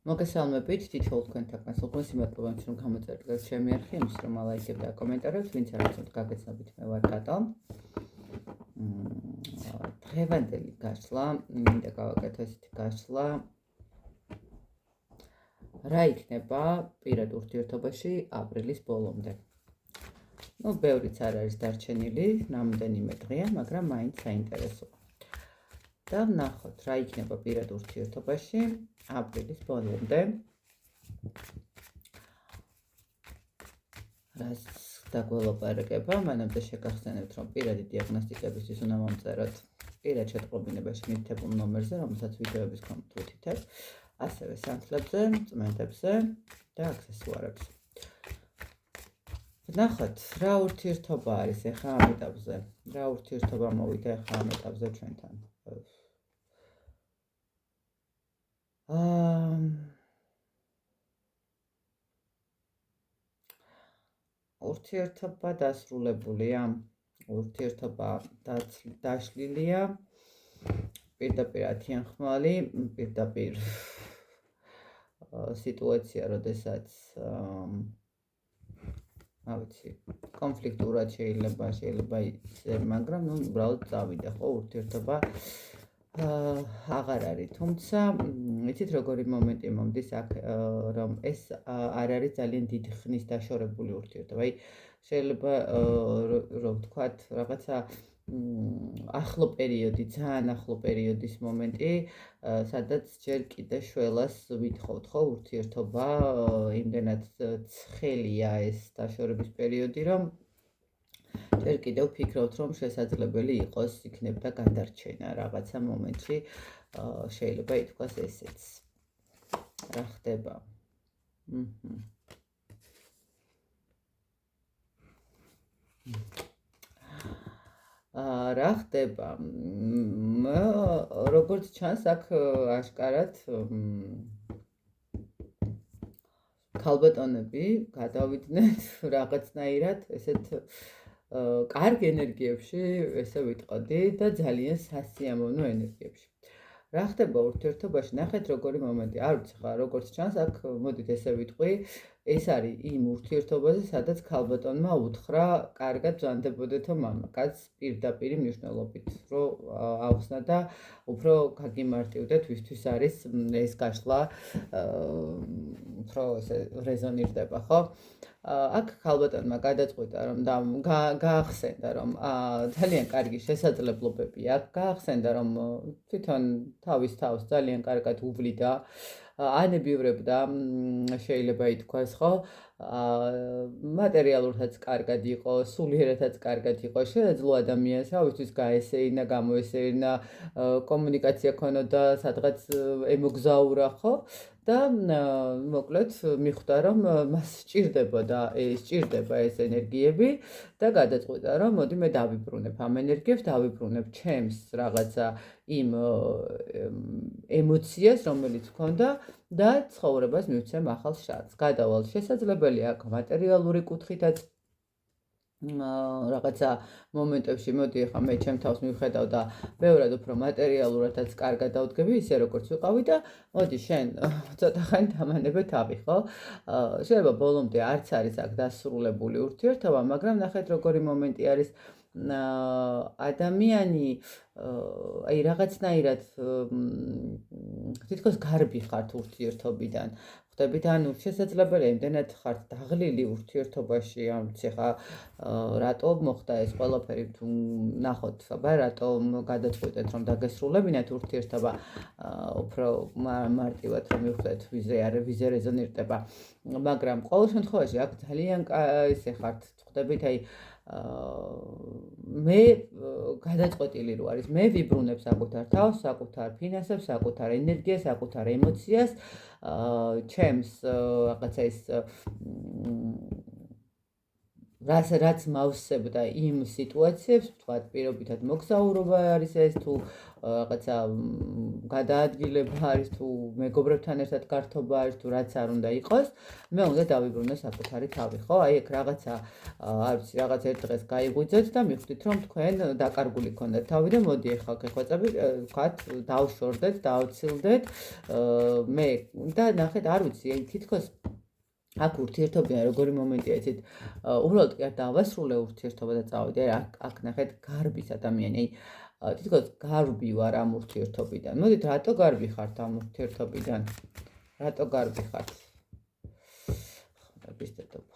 მოგესალმებით, თითოეულ თქვენთაგან უღმესი მადლობა რომ გამოწერეთ ჩემი არხი, იმის რომ ლაიქებთ და კომენტარებთ, ვინც არ იცით გაგეცნობით მე ვარ კატო. დღევანდელი გაშლა, მინდა გავაკეთო ესეთი გაშლა. რა იქნება პირად ურთიერთობაში აპრილის ბოლომდე? ბევრიც არ არის დარჩენილი, რამდენიმე დღეა, მაგრამ მაინც საინტერესოა. და ვნახოთ, რა იქნება პირად ურთიერთობაში აპრილის ბოლომდე. რას დაგველაპარაკება, მანამდე შეგახსენებთ, რომ პირადი დიაგნოსტიკებისთვის უნდა მომწეროთ პირად შეტყობინებაში მითითებულ ნომერზე, რომელსაც ვიდეოების კონტ უთითებ, ასევე სანთლებზე, წმენდებზე და აქსესუარებზე. ვნახოთ, რა ურთიერთობა არის ახლა ამ ეტაპზე, რა ურთიერთობა მოვიდა ახლა ამ ეტაპზე ჩვენთან. ურთიერთობა დასრულებულია, ურთიერთობა დაშლილია, პირდაპირ ათიანხმალი, პირდაპირ სიტუაცია, როდესაც კონფლიქტურად შეიძლება ისე, მაგრამ უბრალოდ წავიდა, ხო, ურთიერთობა აღარ არის, თუმცა იცით როგორი მომენტი მომდის აქ, რომ ეს არ არის ძალიან დიდი ხნის დაშორებული ურთიერთობა. შეიძლება რომ ვთქვათ, რაღაცა ახლო პერიოდი, ძალიან ახლო პერიოდის მომენტი, სადაც ჯერ კიდე შველას ვითხოვთ, ხო, ურთიერთობა, იმდენად ცხელია ეს დაშორების პერიოდი, რომ ჯერ კიდევ ვფიქრობთ, რომ შესაძლებელი იყოს იქნებოდა გადარჩენა რაღაცა მომენტში, შეიძლება ითქვას ესეც. რა ხდება? რა ხდება? როგორც ჩანს, აქ აშკარად ქალბატონები გადავიდნენ რაღაცნაირად ესეთ კარგ ენერგიებში, ესე ვიტყოდი და ძალიან სასიამოვნო ენერგიებში. რა ხდება ურთიერთობაში? ნახეთ როგორი მომენტი. არ ვიცი ხა, როგორც ჩანს, აქ მოდით ესე ვიტყვი, ეს არის იმ ურთიერთობაზე, სადაც ქალბატონმა უთხრა, კარგად ბრძანდებოდეთო მამაკაცს პირდაპირ მნიშვნელობით, რომ ავხსნა და უფრო გაგიმარტივდეთ, ვისთვის არის ეს გაშლა, უფრო ესე რეზონირდება, ხო? აქ ქალბატონმა გადაწყვიტა, რომ გაახსენდა, რომ ძალიან კარგი შესაძლებლობები აქვს, გაახსენდა, რომ თვითონ თავის თავს ძალიან კარგად უვლიდა, ანებივრებდა, შეიძლება ითქვას, ხო? მატერიალურადაც კარგად იყო, სულიერადაც კარგად იყო, შეეძლო ადამიანს, ავისთვის გაესეირნა, გამოესეირნა, კომუნიკაცია ქონოდა, სადღაც ემოგზაურა, ხო? და მოკლედ მიხვდა, რომ მას სჭირდება ეს ენერგიები და გადაწყვიტა, რომ მოდი მე დავიბრუნებ ამ ენერგიებს, დავიბრუნებ ჩემს რაღაცა იმ ემოციას, რომელიც მქონდა და ცხოვრებას მივცემ ახალ შანსს. გადავალ შესაძლებელია აქ მატერიალური კუთხითაც რაღაცა მომენტებში, მოდი ახლა მე ჩემ თავს მივხედავ და ბევრად უფრო მატერიალურადაც კარგად დავდგები, ისე როგორც ვიყავი და მოდი შენ ცოტა ხანი დამანებე თავი, ხო? შეიძლება ბოლომდე არც არის აქ დასრულებული ურთიერთობა, მაგრამ ნახეთ როგორი მომენტი არის, ადამიანი აი რაღაცნაირად თითქოს გარბი ხართ ურთიერთობიდან. ხვდებით, ანუ შესაძლებელია იმდენად ხართ დაღლილი ურთიერთობაში, ან ვიცი ხა რატო მოხდა ეს ყველაფერი, თუ ნახოთ, აბა რატო გადაწყვეტეთ რომ დაგესრულებინათ ურთიერთობა, უფრო მარტივად რომ მივხვდეთ ვიზე რეზონირდება, მაგრამ ყოველ შემთხვევაში აქ ძალიან ისე ხართ, ხვდებით, აი მე გადაწყვეტილი რო არის, მე ვიბრუნებ საკუთარ თავს, საკუთარ ფინანსებს, საკუთარ ენერგიას, საკუთარ ემოციას, ჩემს რაღაცა ის რაც მავსებდა იმ სიტუაციებს, თქვათ პირობითად მოგზაურობა არის ეს თუ რაღაცა გადაადგილება არის თუ მეგობრებთან ერთად გართობა არის თუ რაც არ უნდა იყოს, მე უნდა დავიბრუნო საკუთარი თავი, ხო? აი ეგ რაღაცა არ ვიცი, რაღაც ერთ დღეს გაიღვიძეთ და მიხვდით რომ თქვენ დაკარგული ქონდათ თავი და მოდი ახლა გეხვეწები, თქვათ დავშორდეთ, დავცილდეთ მე და ნახეთ, არ ვიცი, თითქოს აქ ურთიერთობიდან როგორი მომენტია იცით, უბრალოდ კი არ დავასრულე ურთიერთობა და წავედი, აქ ნახეთ გარბის ადამიანი, თითქოს გარბი ვარ ამ ურთიერთობიდან. მოდით, რატო გარბი ხართ ამ ურთიერთობიდან? რატო გარბი ხართ? ხმების დედოფალი.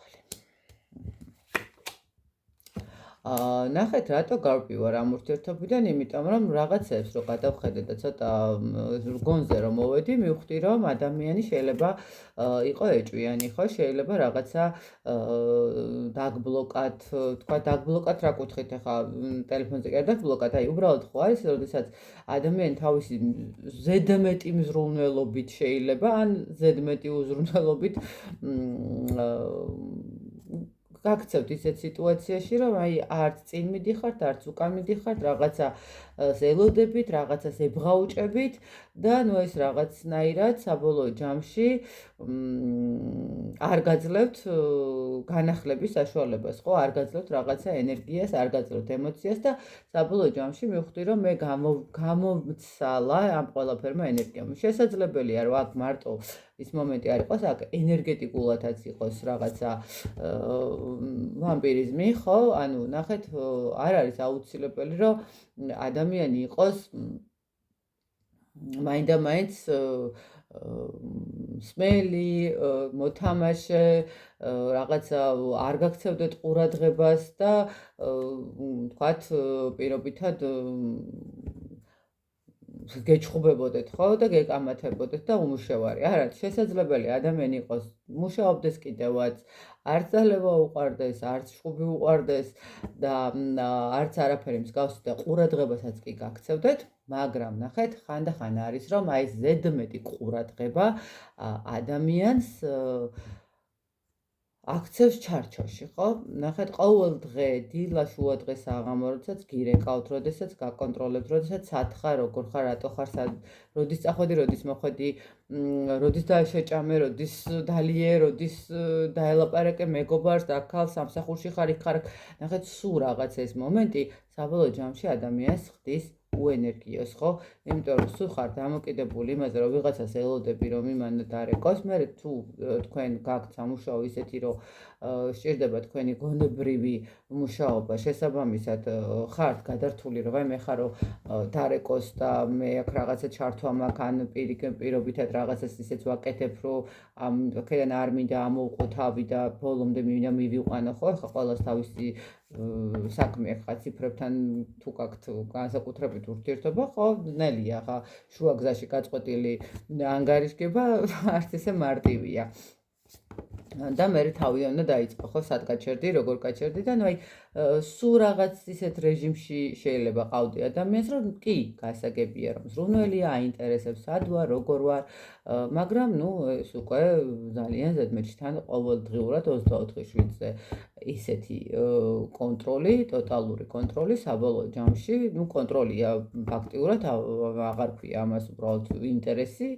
ნახეთ, რატო გარბი ვარ ამ ურთიერთობიდან, იმიტომ რომ რაღაცებს რო გადავხედე და ცოტა გონზე რომ მოვედი, მივხვდი რომ ადამიანი შეიძლება იყო ეჭვიანი, ხო? შეიძლება რაღაცა დაგბლოკად, თქვა დაგბლოკად რა კუთხით ახლა ტელეფონზე კი არ დაგბლოკად, აი უბრალოდ ხო არის, როდესაც ადამიანი თავისი ზედმეტი მზრუნველობით შეიძლება, ან ზედმეტი უზრუნველობით გაქცევთ ისეთ სიტუაციაში, რომ აი არც წინ მიდიხართ, არც უკან მიდიხართ, რაღაცა ელოდებით, რაღაცას ებღაუჭებით და ნუ ეს რაღაცნაირად საბოლოო ჯამში არ გაძლევთ განახლების საშუალებას, ხო? არ გაძლევთ რაღაცა ენერგიას, არ გაძლევთ ემოციას და საბოლოო ჯამში მივხვდი, რომ მე გამომცალა ამ ყველაფერმა ენერგიამ. შესაძლებელია, რომ აქ მარტო ის მომენტი არ იყოს, აქ ენერგეტიკულადაც იყოს რაღაცა ვამპირიზმი, ხო? ანუ ნახეთ, არ არის აუცილებელი, რომ ადამიანი იყოს მაინდა-მაინც სმელი, მოთამაშე, რაღაცა არ გაქცევდეთ ყურადღებას და თქვათ პირობითად გეჩხუბებოდეთ, ხო? და გეკამათებოდეთ და უმუშევარი. არ არის შესაძლებელი ადამიანი იყოს მუშაობდეს კიდევაც, არც ძალება უყვარდეს, არც ჩხუბი უყვარდეს და არც არაფერი მსგავსი და ყურადღებასაც კი გაქცევდეთ, მაგრამ ნახეთ, ხანდახან არის რომ აი ზედმეტი ყურადღება ადამიანს აქცევს ჩარჩოში, ხო? ნახეთ, ყოველ დღე, დილა, შუა დღე, საღამო, როდესაც გირეკავთ, როდესაც გაკონტროლებთ, როდესაც სათხარ, როგორ ხარ, რატო ხარ, როდის წახვედი, როდის მოხვედი, როდის დაეშეჭამე, როდის დალიე, როდის დაელაპარაკე მეგობარს, აქალს, სამსახურში ხარ, იქ ხარ. ნახეთ, სულ რაღაც ეს მომენტი საბოლოო ჯამში ადამიანს ხდის უენერგიოს, ხო? იმიტომ რომ სულ ხარ დამოკიდებული იმაზე, რომ ვიღაცას ელოდები, რომ იმან დარეკოს, მე თუ თქვენ გაქვთ სამუშაო ისეთი, რომ სჭირდება თქვენი გონებრივი მუშაობა, შესაბამისად ხართ გადართული, რომ აი მე ხარ რომ დარეკოს და მე აქ რაღაცა ჩართვა მაქვს, ან პირობითად რაღაცას ისეც ვაკეთებ, რომ აქედან არ მინდა ამოვყო თავი და ბოლომდე მინდა მივიყვანო, ხო? ახლა ყველას თავისი საქმე ახლა ციფრებთან თუ გაქვთ განსაკუთრებით ურთიერთობა, ხო, ძნელია ახლა შუა გზაში გაწყვეტილი ანგარიშგება არც ისე მარტივია. და მე თავიდან უნდა დაიწყო, ხო, სად გაჩერდი, როგორ გაჩერდი და ნუ აი სულ რაღაც ისეთ რეჟიმში შეიძლება ყავდი ადამიანს, რომ კი, გასაგებია, რომ ზრუნველია, აინტერესებს სად ვარ, როგორ ვარ, მაგრამ ნუ ეს უკვე ძალიან ზედმეტში თან ყოველდღიურად 24 შვიდზე ისეთი კონტროლი, ტოტალური კონტროლი საბოლოო ჯამში, ნუ კონტროლია ფაქტიურად აღარ ქვია ამას უბრალოდ ინტერესი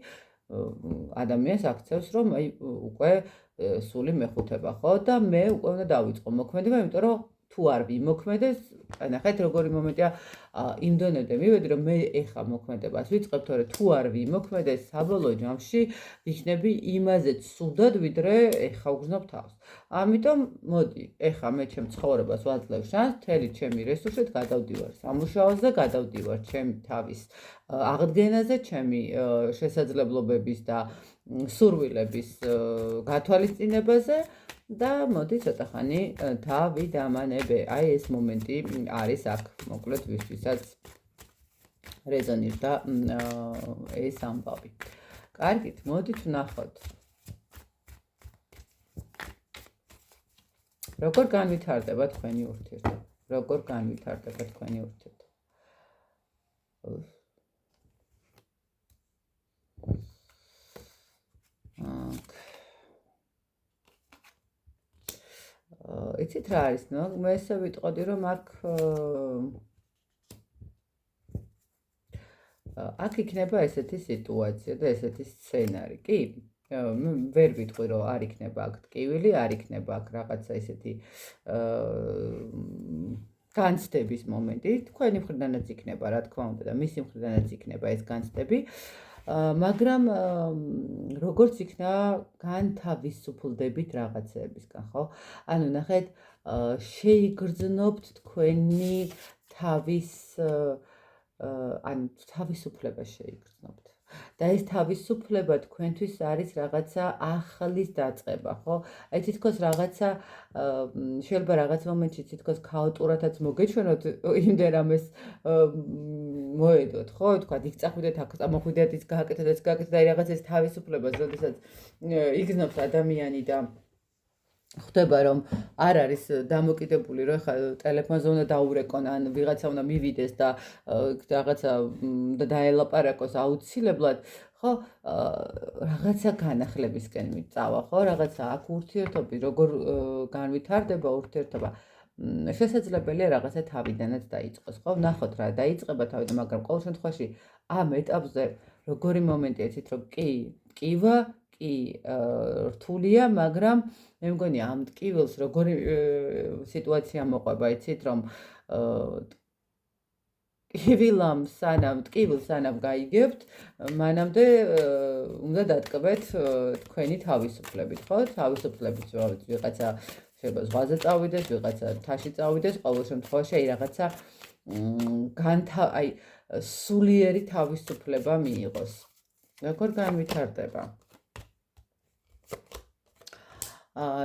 ადამიანს აქცევს, რომ აი უკვე სული მეხუთება, ხო? და მე უკვე უნდა დავიწყო მოქმედება, იმიტომ რომ თუ არ ვიმოქმედეს, ნახეთ როგორი მომენტია, იმ დონემდე მივედი, რომ მე ეხა მოქმედებას ვიწყებ, თორე თუ არ ვიმოქმედეს, საბოლოო ჯამში ვიქნები იმაზეც სუდად, ვიდრე ეხა ვგრძნობ თავს. ამიტომ მოდი, ეხა მე ჩემ ცხოვრებას ვაძლევ შანსს, მთელი ჩემი რესურსით გადავდივარ სამუშაოზე, გადავდივარ ჩემი თავის აღდგენაზე, ჩემი შესაძლებლობების და სურვილების გათვალისწინებაზე და მოდი ცოტა ხანი დავიდამანებე. აი ეს მომენტი არის აქ, მოკლედ ვისთვისაც რეზონირდა ეს ამბავი. კარგით, მოდით ვნახოთ. როგორ განვითარდება თქვენი ურთიერთობა? როგორ განვითარდება თქვენი ურთიერთობა? იცით რა არის? მე ესე ვიტყოდი, რომ აქ იქნება ესეთი სიტუაცია და ესეთი სცენარი. კი, ვერ ვიტყვი, რომ არ იქნება აქ ტკივილი, არ იქნება აქ რაღაცა ესეთი განცდების მომენტი. თქვენი მხრიდანაც იქნება, რა თქმა უნდა, და მისი მხრიდანაც იქნება ეს განცდები. მაგრამ როგორც იქნა განთავისუფლდებით რაღაცეებისგან, ხო? ანუ ნახეთ, შეიგრძნობთ თქვენი თავის ან თავისუფლება შეიგრძნობთ. და ეს თავისუფლება თქვენთვის არის რაღაცა ახლის დაწყება, ხო? აი თითქოს რაღაცა შეიძლება რაღაც მომენტში თითქოს ქაოტურადაც მოგეჩვენოთ იმდენ რამეს მოედოთ, ხო? თქვა იქ წახვიდეთ, აქ წამოხვიდეთ, ის გააკეთეთ, ეს გააკეთეთ, აი რაღაც ეს თავისუფლებას, როდესაც იგრძნობს ადამიანი და ხვდება რომ არ არის დამოკიდებული რომ ხა ტელეფონზე უნდა დაურეკონ ან ვიღაცა უნდა მივიდეს და რაღაცა და დაელაპარაკოს აუცილებლად ხო რაღაცა განახლებისკენ მიწავა ხო რაღაცა აქ ურთიერთობი როგორ განვითარდება ურთიერთობა შესაძლებელია რაღაცა თავიდანაც დაიწყოს ხო ნახოთ რა დაიწყება თავიდან მაგრამ ყოველ შემთხვევაში ამ ეტაპზე როგორი მომენტია იცით რომ ტკივა კი რთულია მაგრამ მე მგონი ამ ტკივილს როგორი სიტუაცია მოყვება იცით რომ ტკივილს სანამ გაიგებთ მანამდე უნდა დატკბეთ თქვენი თავისუფლებით ხო თავისუფლებით ვიღაცა შეიძლება ზღვაზე წავიდეს ვიღაცა მთაში წავიდეს ყოველ შემთხვევაში აი რაღაცა აი სულიერი თავისუფლება მიიღოს როგორ განვითარდება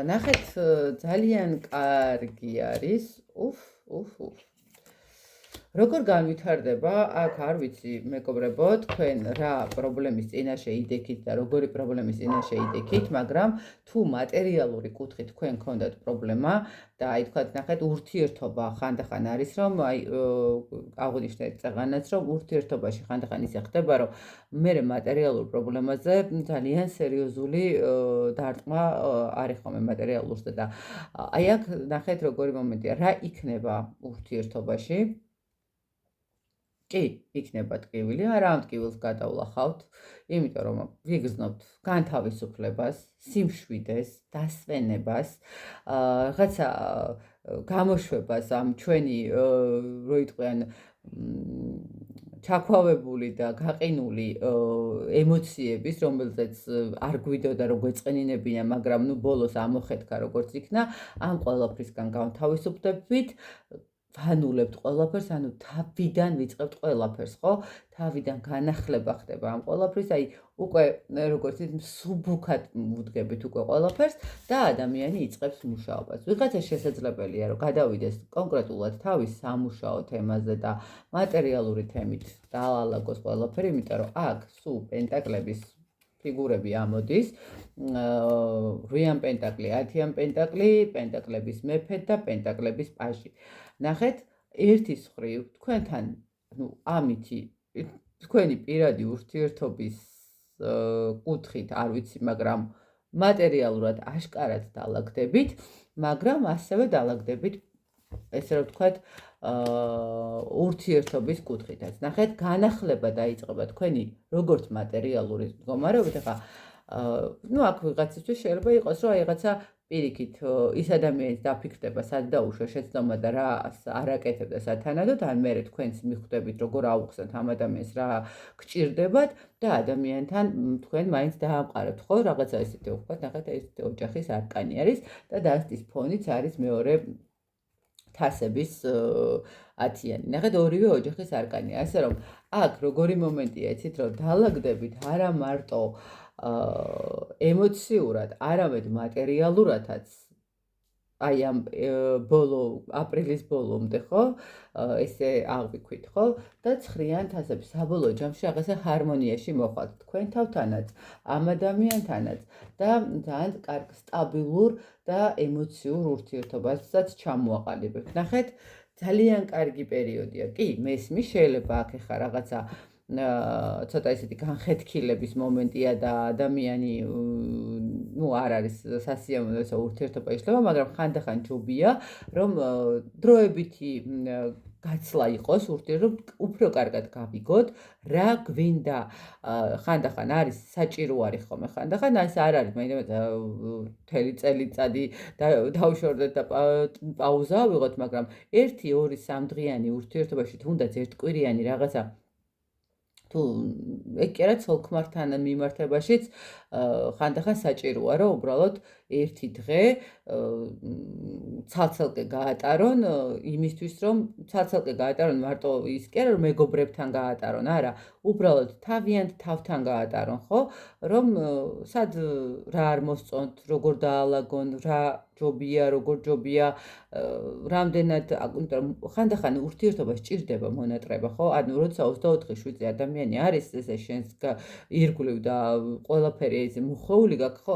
ნახეთ ძალიან კარგი არის როგორ განვითარდება აქ არ ვიცი მეგობრებო თქვენ რა პრობლემის წინაშე იდექით და როგორი პრობლემის წინაშე იდექით მაგრამ თუ მატერიალური კუთხით თქვენ გქონდათ პრობლემა და აი თქვათ ნახეთ ურთიერთობა ხანდახან არის რომ აი აღვნიშნეთ წაღანაც რომ ურთიერთობაში ხანდახან ისე ხდება რომ მე მატერიალურ პრობლემაზე ძალიან სერიოზული დარტყმა არის ხოლმე მატერიალურს და აი აქ ნახეთ როგორი მომენტია რა იქნება ურთიერთობაში კი, იქნება ტკივილი, არა ამ ტკივილს გადავლახავთ, იმიტომ რომ ვიგრძნობთ განთავისუფლებას, სიმშვიდეს, დასვენებას, რაღაცა გამოშვებას ამ ჩვენი რო იტყვიან ჩაქვავებული და გაყინული ემოციების, რომელზეც არ გვიდოდა რომ გვეწყენინებინა, მაგრამ ნუ ბოლოს ამოხეთქა როგორც იქნა, ამ ყველაფრისგან განთავისუფლდებით ვანულებთ ყველაფერს, ანუ თავიდან ვიწყებთ ყველაფერს, ხო? თავიდან განახლება ხდება ამ ყველაფრის, აი უკვე როგორც მსუბუქად ვუდგებით უკვე ყველაფერს და ადამიანი იწყებს მუშაობას. ვიღაცა შესაძლებელია რომ გადავიდეს კონკრეტულად თავის სამუშაო თემაზე და მატერიალური თემით დაალაგოს ყველაფერი, იმიტომ რომ აქ სულ პენტაკლების ფიგურები ამოდის. 8-იან პენტაკლი, 10-იან პენტაკლი, პენტაკლების მეფე და პენტაკლების პაჟი. ნახეთ, ერთის მხრივ თქვენთან, ამითი თქვენი პირადი ურთიერთობის კუთხით, არ ვიცი, მაგრამ მატერიალურად აშკარად დაალაგდებით, მაგრამ ასევე დაალაგდებით, ესე რომ ვთქვათ, ურთიერთობის კუთხითაც. ნახეთ, განახლება დაიწყება თქვენი როგორც მატერიალური მდგომარეობით, ახლა აქ ვიღაცისთვის შეიძლება იყოს, რომ რაღაცა პირიქით ის ადამიანი დაფიქრდება, სად დაუშვა შეცდომა და რა არ აკეთებდა სათანადოდ, ან მე თქვენს მიხვდებით, როგორ აუხსნათ ამ ადამიანს რა გჭირდებათ და ადამიანთან თქვენ მაინც დაამყარებთ, ხო? რაღაცა ისეთი ვთქვათ, ნახეთ, ეს ოჯახის არკანი არის და დასტის ფონიც არის მეორე თასების 10-იანი. ნახეთ, ორივე ოჯახის არკანია, ასე რომ აქ როგორი მომენტია, იცით, რომ დაალაგდებით არა მარტო ემოციურად, არამედ მატერიალურადაც აი ამ აპრილის ბოლომდე, ხო? ესე აღვიქვით, ხო? და 9-იან თასები საბოლოო ჯამში რაღაცა ჰარმონიაში მოხვალთ თქვენ თავთანაც, ამ ადამიანთანაც და ძალიან კარგ სტაბილურ და ემოციურ ურთიერთობასაც ჩამოაყალიბებთ. ნახეთ, ძალიან კარგი პერიოდია. კი, მესმის შეიძლება აქ ახლა რაღაცა ცოტა ისეთი განხეთქილების მომენტია და ადამიანი არ არის სასიამოვნო ესა ურთიერთობა იშლება, მაგრამ ხანდახან ჯობია, რომ დროებითი გაცლა იყოს ურთიერთობა, უფრო კარგად გავიგოთ, რა გვინდა. ხანდახან არის საჭირო არის ხოლმე, ხანდახან ეს არ არის, მაინც მთელი წელიწადი დავშორდეთ და პაუზა ავიღოთ, მაგრამ 1, 2, 3 დღიანი ურთიერთობაში თუნდაც ერთკვირიანი რაღაცა თუ ეგ კი არა ცოლ-ქმართან მიმართებაშიც ხანდახან საჭიროა, რომ უბრალოდ ერთი დღე ცალ-ცალკე გაატარონ იმისთვის, რომ ცალ-ცალკე გაატარონ მარტო ის კი არა, რომ მეგობრებთან გაატარონ, არა, უბრალოდ თავიანთ თავთან გაატარონ, ხო? რომ სად რა არ მოსწონთ, როგორ დაალაგონ, რა ჯობია, როგორ ჯობია, რამდენად, იმიტომ რომ ხანდახან ურთიერთობა სჭირდება მონატრება, ხო? ანუ როცა 24-7 ადამიანი არის ესე შენს ირგვლივ და ყველაფერი ეს მოხეული გაქვს, ხო?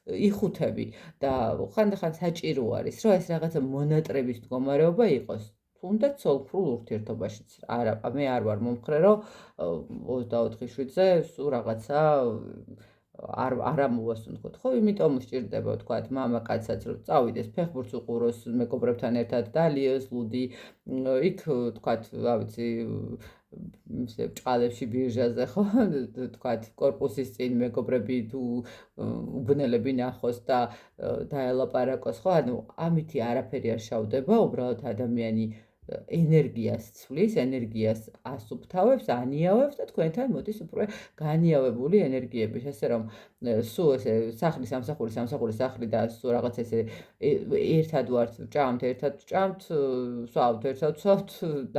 იხუთები და ხანდახან საჭირო არის, რომ ეს რაღაცა მონატრების მდგომარეობა იყოს. თუნდაც ცოლ-ქმრულ ურთიერთობაშიც. არა, მე არ ვარ მომხრე, რომ 24-7-ზე სულ რაღაცა არ ამოვასუნთქოთ, ხო? იმიტომ სჭირდება, ვთქვათ, მამაკაცაც რომ წავიდეს ფეხბურთს უყუროს მეგობრებთან ერთად, დალიოს ლუდი, იქ ვთქვათ, რა ვიცი, ბრჭყალებში ბირჟაზე, ხო? ვთქვათ, კორპუსის წინ მეგობრები თუ უბნელები ნახოს და დაელაპარაკოს, ხო? ანუ ამითი არაფერი არ შავდება, უბრალოდ ადამიანი ენერგიას ცვლის, ენერგიას ასუფთავებს, ანიავებს და თქვენთან მოდის უფრო განიავებული ენერგიები, ესე რომ სულ ესე სახლი, სამსახური, სახლი და სულ რაღაც ესე ერთად ვართ, ერთად ვჭამთ, ვსვავთ, ერთად ვსვავთ,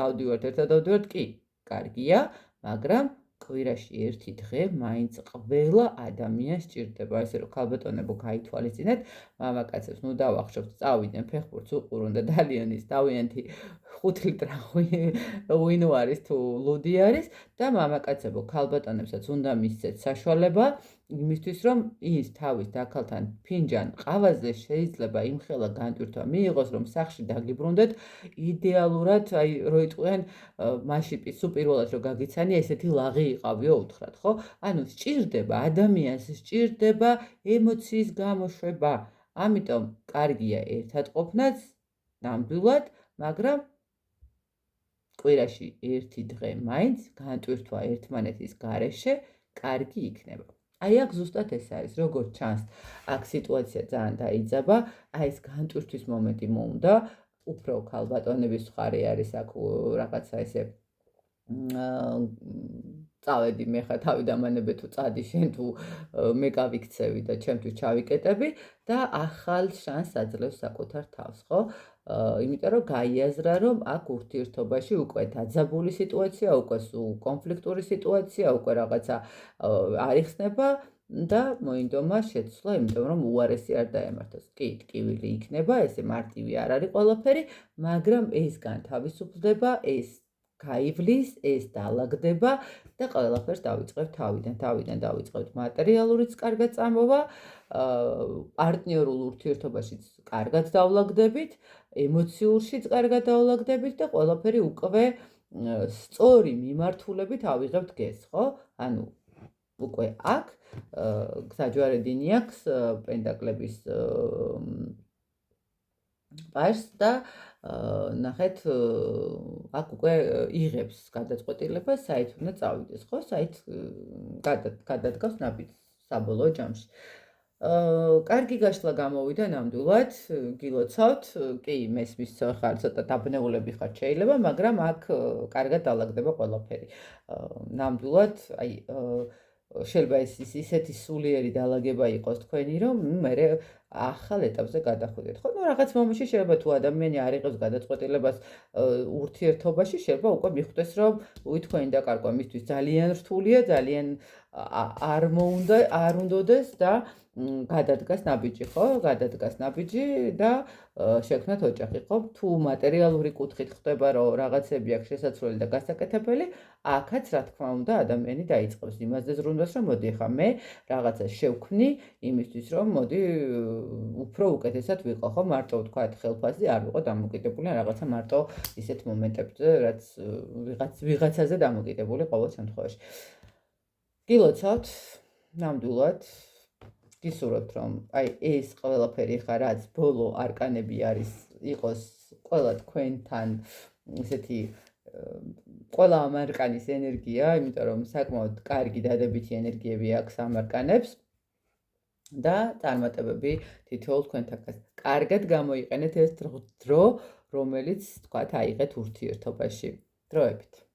დავდივართ, ერთად დავდივართ, კი, კარგია, მაგრამ კვირაში ერთი დღე მაინც ყველა ადამიანს სჭირდება, ესე რომ ქალბატონებო გაითვალისწინეთ, მამაკაცებს ნუ დავახშობთ, წავიდნენ ფეხბურთს უყურონ და დალიონის თავიანთი 5 ლიტრა ვინო არის თუ ლუდი არის და მამაკაცებო ქალბატონებსაც უნდა მისცეთ საშუალება იმისთვის, რომ ის თავის დაქალთან ფინჯან ყავაზე შეიძლება იმხელა განტვირთვა მიიღოს, რომ სახლში დაგიბრუნდეთ იდეალურად, აი რო იტყვიან მაშინ სულ პირველად რო გაგიცანია, ესეთი ლაღი იყავიო უთხრათ, ხო? ანუ სჭირდება ადამიანს, სჭირდება ემოციის გამოშვება. ამიტომ კარგია ერთად ყოფნაც ნამდვილად, მაგრამ კვირაში ერთი დღე მაინც განტვირთვა ერთმანეთის გარეშე კარგი იქნება. აი აქ ზუსტად ეს არის, როგორც ჩანს, აქ სიტუაცია ძალიან დაიძაბა, აი ეს განტვირთვის მომენტი მოუნდა, უფრო ქალბატონების მხარე არის აქ რაღაცა ესე წავედი მე ხა თავი დამანებე თუ წადი შენ თუ მე გავიქცევი და ჩემთვის ჩავიკეტები და ახალ შანსს აძლევს საკუთარ თავს, ხო? იმიტომ რომ გაიაზრა, რომ აქ ურთიერთობაში უკვე დაძაბული სიტუაცია, უკვე კონფლიქტური სიტუაცია, უკვე რაღაცა არ იხსნება და მოინდომა შეცვლა, იმიტომ რომ უარესი არ დაემართოს. კი, ტკივილი იქნება, ესე მარტივი არ არის ყველაფერი, მაგრამ ეს განთავისუფლდება, ეს გაივლის, ეს დაალაგდება და ყველაფერს დავიწყებთ თავიდან დავიწყებთ მატერიალურიც კარგად წამოვა, პარტნიორულ ურთიერთობაშიც კარგად დავლაგდებით, ემოციურშიც კარგად დავლაგდებით და ყველაფერი უკვე სწორი მიმართულებით ავიღებთ გეს, ხო? ანუ უკვე აქ საჯვარედინი აქვს პენტაკლების პაჟს და ნახეთ, აქ უკვე იღებს გადაწყვეტილებას, საით უნდა წავიდეს, ხო? საით გადადგავს ნაბიჯს საბოლოო ჯამში. კარგი გაშლა გამოვიდა ნამდვილად, გილოცავთ, კი, მესმის ხარ, ცოტა დაბნეულები ხართ შეიძლება, მაგრამ აქ კარგად დაალაგდება ყველაფერი. ნამდვილად, აი შეიძლება ეს ისეთი სულიერი დაალაგება იყოს თქვენი, რომ მე ახალ ეტაპზე გადახვიდეთ. ხო, ну რაღაც მომენტში შეიძლება თუ ადამიანი არ იღებს გადაწყვეტილებას ურთიერთობაში, შეიძლება უკვე მიხვდეს, რომ უი თქვენი დაკარგვა მისთვის ძალიან რთულია, ძალიან არ უნდოდეს და გადადგას ნაბიჯი, ხო? გადადგას ნაბიჯი და შექმნათ ოჯახი, ხო? თუ მატერიალური კუთხით ხდება, რომ რაღაცები აქვს შესაძლებელი და გასაკეთებელი, აქაც რა თქმა უნდა ადამიანი დაიწყებს იმაზე ზრუნვას, რომ მოდი ახლა მე რაღაცა შევქმნი იმისთვის, რომ მოდი უფრო უკეთესად ვიყო, ხო? მარტო ვთქვათ ხელფასზე არ ვიყო დამოკიდებული რაღაცა მარტო ისეთ მომენტებზე, რაც ვიღაცაზე დამოკიდებული ყოველ შემთხვევაში. გილოცავთ ნამდვილად გისურვებთ რომ აი ეს ყველაფერი ხა რაც ბოლო არკანები არის იყოს ყველა თქვენთან ესეთი ყველა ამ არკანის ენერგია, იმიტომ რომ საკმაოდ კარგი დადებითი ენერგიები აქვს ამ არკანებს და წარმატებები თითოეულ თქვენთანაც. კარგად გამოიყენეთ ეს დრო, რომელიც თქვათ აიღეთ ურთიერთობაში. დროებით